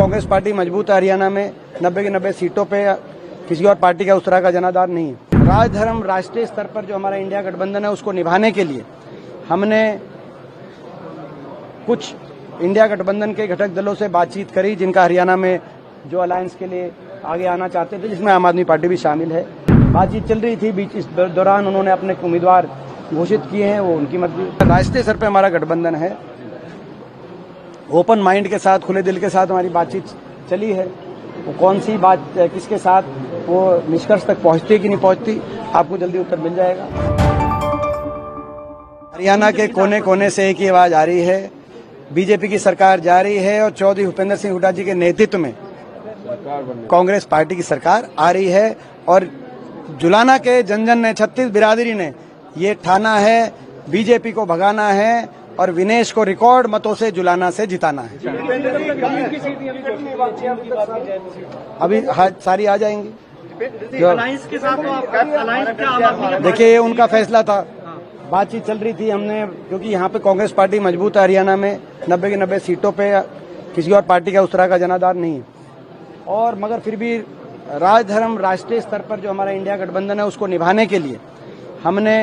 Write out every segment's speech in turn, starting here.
Congress party मजबूत है। हरियाणा में 90 की 90 सीटों पे किसी और पार्टी का उस तरह का जनाधार नहीं है। राजधर्म राष्ट्रीय स्तर पर जो हमारा इंडिया गठबंधन है उसको निभाने के लिए हमने कुछ इंडिया गठबंधन के घटक दलों से बातचीत करी, जिनका हरियाणा में जो अलायंस के लिए आगे आना चाहते थे, जिसमें आम आदमी पार्टी भी शामिल है। बातचीत चल रही थी, बीच इस दौरान उन्होंने अपने उम्मीदवार घोषित किए हैं, वो उनकी मर्जी। राष्ट्रीय स्तर पर हमारा गठबंधन है। ओपन माइंड के साथ, खुले दिल के साथ हमारी बातचीत चली है। वो कौन सी बात किसके साथ वो निष्कर्ष तक पहुंचती है कि नहीं पहुंचती, आपको जल्दी उत्तर मिल जाएगा। हरियाणा के कोने कोने से एक ही आवाज आ रही है, बीजेपी की सरकार जा रही है और चौधरी भूपेंद्र सिंह हुड्डा जी के नेतृत्व में कांग्रेस पार्टी की सरकार आ रही है। और जुलाना के जन ने, 36 बिरादरी ने ये ठाना है, बीजेपी को भगाना है और विनेश को रिकॉर्ड मतों से जुलाना से जिताना है। अभी सारी आ जाएंगी। देखिए, ये उनका फैसला था। बातचीत चल रही थी, हमने, क्योंकि यहाँ पे कांग्रेस पार्टी मजबूत है। हरियाणा में 90 की 90 सीटों पे किसी और पार्टी का उस तरह का जनाधार नहीं है। और मगर फिर भी राजधर्म राष्ट्रीय स्तर पर जो हमारा इंडिया गठबंधन है उसको निभाने के लिए हमने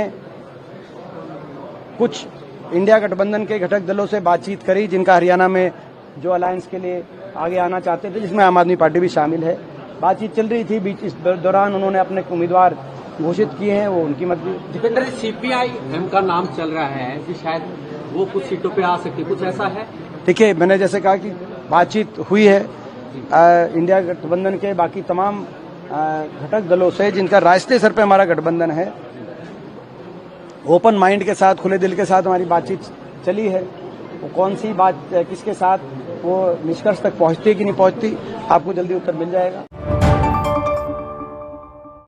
कुछ इंडिया गठबंधन के घटक दलों से बातचीत करी, जिनका हरियाणा में जो अलायंस के लिए आगे आना चाहते थे, जिसमें आम आदमी पार्टी भी शामिल है। बातचीत चल रही थी, बीच इस दौरान उन्होंने अपने उम्मीदवार घोषित किए हैं, वो उनकी मर्जी। दीपेंद्र, सीपीआई एम का नाम चल रहा है कि शायद वो कुछ सीटों पे आ सकती, कुछ ऐसा है? देखिए, मैंने जैसे कहा कि बातचीत हुई है इंडिया गठबंधन के बाकी तमाम घटक दलों से, जिनका राष्ट्रीय स्तर पे हमारा गठबंधन है। ओपन माइंड के साथ, खुले दिल के साथ हमारी बातचीत चली है। वो कौन सी बात किसके साथ वो निष्कर्ष तक पहुंचती है कि नहीं पहुंचती, आपको जल्दी उत्तर मिल जाएगा।